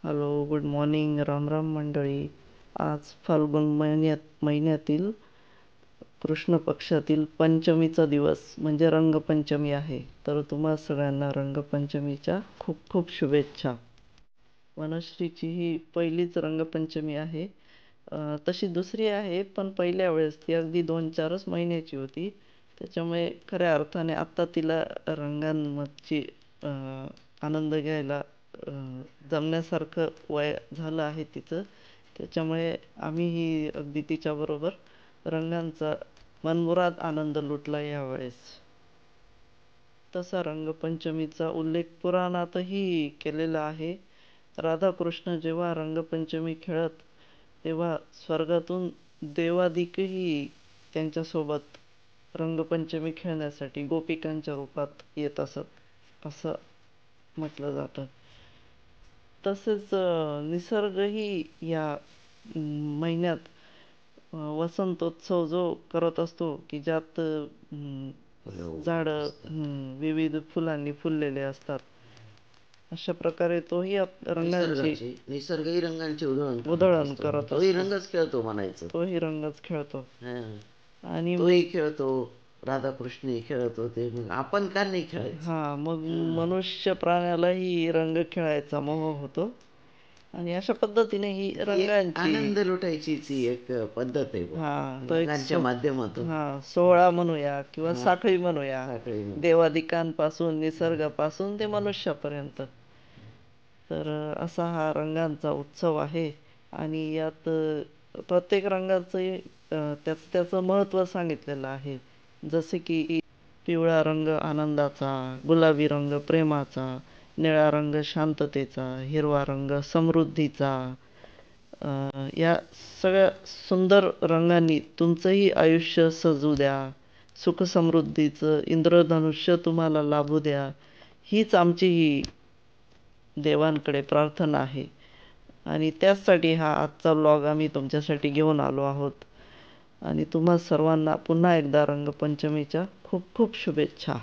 Hello, good morning. Ram Ram मंडळी. आज फाल्गुन महिन्यातील कृष्ण पक्षातील पंचमीचा दिवस म्हणजे रंगपंचमी आहे. तर तुम्हा सगळ्यांना रंगपंचमीच्या खूप खूप शुभेच्छा. वनश्रीची ही पहिलीच रंगपंचमी आहे. तशी दुसरी आहे, पण पहिल्या वेळेस ती अगदी 2-4च महिन्याची होती. त्याच्यामुळे खऱ्या अर्थाने आत्ता तिला रंगांची आनंद घ्यायला जमण्यासारखं वय झालं आहे तिचं. त्याच्यामुळे आम्हीही अगदी तिच्याबरोबर रंगांचा मनमुराद आनंद लुटला यावेळेस. तसा रंगपंचमीचा उल्लेख पुराणातही केलेला आहे. राधाकृष्ण जेव्हा रंगपंचमी खेळत तेव्हा स्वर्गातून देवादिकही त्यांच्यासोबत रंगपंचमी खेळण्यासाठी गोपिकांच्या रूपात येत असत असं म्हटलं जातं. तसेच निसर्गही या महिन्यात वसंतोत्सव जो करत असतो की ज्यात झाडं विविध फुलांनी फुललेले असतात. अशा प्रकारे तोही रंगांची निसर्गही रंगांची उधळण करत असतो. तोही रंगच खेळतो म्हणायचं. तोही रंगच खेळतो आणि तोही खेळतो, राधाकृष्णही खेळत होते, मग आपण का नाही खेळायचं? हा, मग मनुष्य प्राण्यालाही रंग खेळायचा मोह होतो आणि अशा पद्धतीने ही रंगांची आनंद लुटायची एक पद्धत आहे रंगांच्या माध्यमातून. सोहळा म्हणूया किंवा साखळी म्हणूया, देवादिकांपासून निसर्गापासून ते मनुष्यापर्यंत. तर असा हा रंगांचा उत्सव आहे आणि यात प्रत्येक रंगाचं त्याचं महत्त्व सांगितलेलं आहे. जसे की पिवळा रंग आनंदाचा, गुलाबी रंग प्रेमाचा, निळा रंग शांततेचा, हिरवा रंग समृद्धीचा. या सगळ्या सुंदर रंगांनी तुमचंही आयुष्य सजू द्या, सुख समृद्धीचं इंद्रधनुष्य तुम्हाला लाभू द्या, हीच आमची ही देवांकडे प्रार्थना आहे. आणि त्याचसाठी हा आजचा व्लॉग आम्ही तुमच्यासाठी घेऊन आलो आहोत. आणि तुम्हा सर्वांना पुन्हा एकदा रंगपंचमीच्या खूप खूप शुभेच्छा.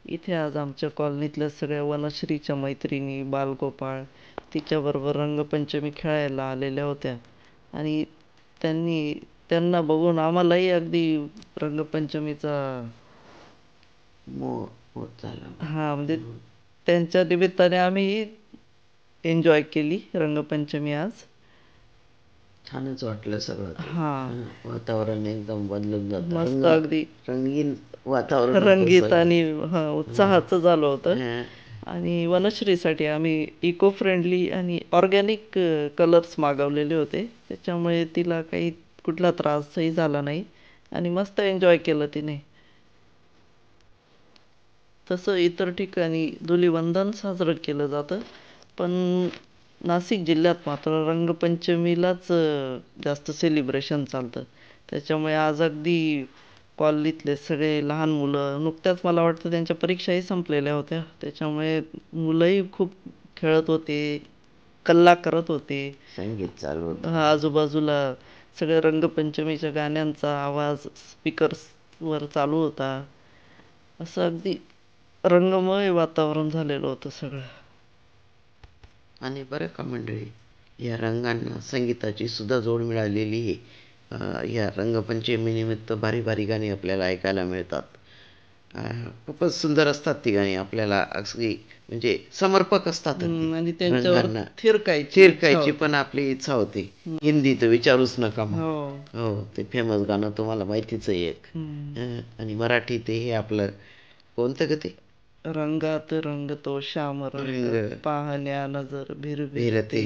इथे आज आमच्या कॉलनीतल्या सगळ्या वनश्रीच्या मैत्रिणी, बालगोपाळ तिच्याबरोबर रंगपंचमी खेळायला आलेल्या होत्या आणि त्यांना बघून आम्हालाही अगदी रंगपंचमीचा म्हणजे त्यांच्या निमित्ताने आम्ही एन्जॉय केली रंगपंचमी आज. छानच वाटलं सगळं. वातावरण एकदम बदलून जात, मस्त, अगदी रंगीन वातावरण, रंगीत आणि उत्साहाचं झालं होतं. आणि वनश्रीसाठी आम्ही इको फ्रेंडली आणि ऑर्गॅनिक कलर्स मागवलेले होते, त्याच्यामुळे तिला काही कुठला त्रासही झाला नाही आणि मस्त एन्जॉय केलं तिने. तसं इतर ठिकाणी धुलिवंदन साजरं केलं जातं, पण नाशिक जिल्ह्यात मात्र रंगपंचमीलाच जास्त सेलिब्रेशन चालतं. त्याच्यामुळे आज अगदी कॉलनीतले सगळे लहान मुलं, नुकत्याच मला वाटतं त्यांच्या परीक्षाही संपलेल्या होत्या, त्याच्यामुळे मुलंही खूप खेळत होते, कल्ला करत होते, संगीत चालू होतं. आजूबाजूला सगळ्या रंगपंचमीच्या गाण्यांचा आवाज स्पीकर्सवर चालू होता. असं अगदी रंगमय वातावरण झालेलं होतं सगळं. आणि बरं का मंडळी, या रंगांना संगीताची सुद्धा जोड मिळालेली आहे. या रंगपंचमी निमित्त भारी भारी गाणी आपल्याला ऐकायला मिळतात. खूपच सुंदर असतात ती गाणी, आपल्याला अगदी म्हणजे समर्पक असतात आणि त्यांच्यावर थिरकायची पण आपली इच्छा होते. हिंदी तर विचारूच नका मग. हो, ते फेमस गाणं तुम्हाला माहितीच आहे एक. आणि मराठी ते हे आपलं कोणतं ग ते, रंगात रंगतो श्याम रंग, पाहण्या नजर भिरभिरते,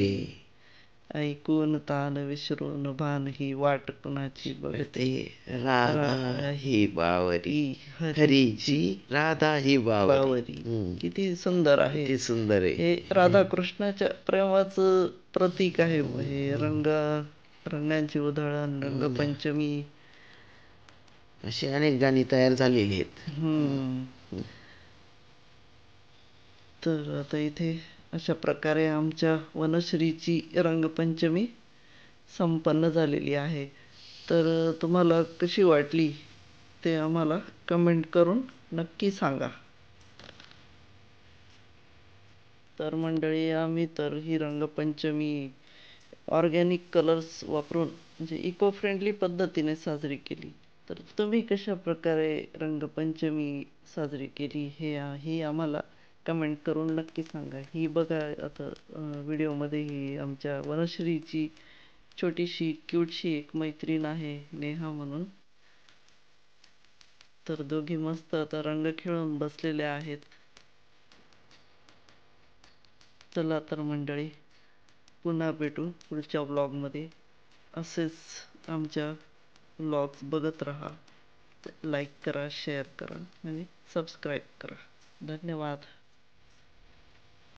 ऐकून तान विसरून भान ही वाट कुणाची बघते, राधा ही बावरी हरीची, राधा ही बावरी. किती सुंदर आहे, किती सुंदर आहे. हे राधाकृष्णाच्या प्रेमाचं प्रतीक आहे. हे रंगांची उधळण, रंगपंचमी, अशी अनेक गाणी तयार झालेली आहेत. तर आता इथे अशा प्रकारे आमच्या वनश्रीची रंगपंचमी संपन्न झालेली आहे. तर तुम्हाला कशी वाटली ते आम्हाला कमेंट करून नक्की सांगा. तर मंडळी आम्ही तर ही रंगपंचमी ऑर्गॅनिक कलर्स वापरून म्हणजे इको फ्रेंडली पद्धतीने साजरी केली. तर तुम्ही कशा प्रकारे रंगपंचमी साजरी केली हे आम्हाला कमेंट करून नक्की सांगा. ही बघा आता व्हिडिओमध्ये ही आमच्या वनश्रीची छोटीशी क्यूटशी एक मैत्रीण आहे नेहा म्हणून. तर दोघी मस्त आता रंग खेळून बसलेल्या आहेत. चला तर मंडळी, पुन्हा भेटू पुढच्या व्लॉगमध्ये. असेच आमच्या व्लॉग्स बघत राहा. लाईक करा, शेअर करा आणि सबस्क्राईब करा. धन्यवाद.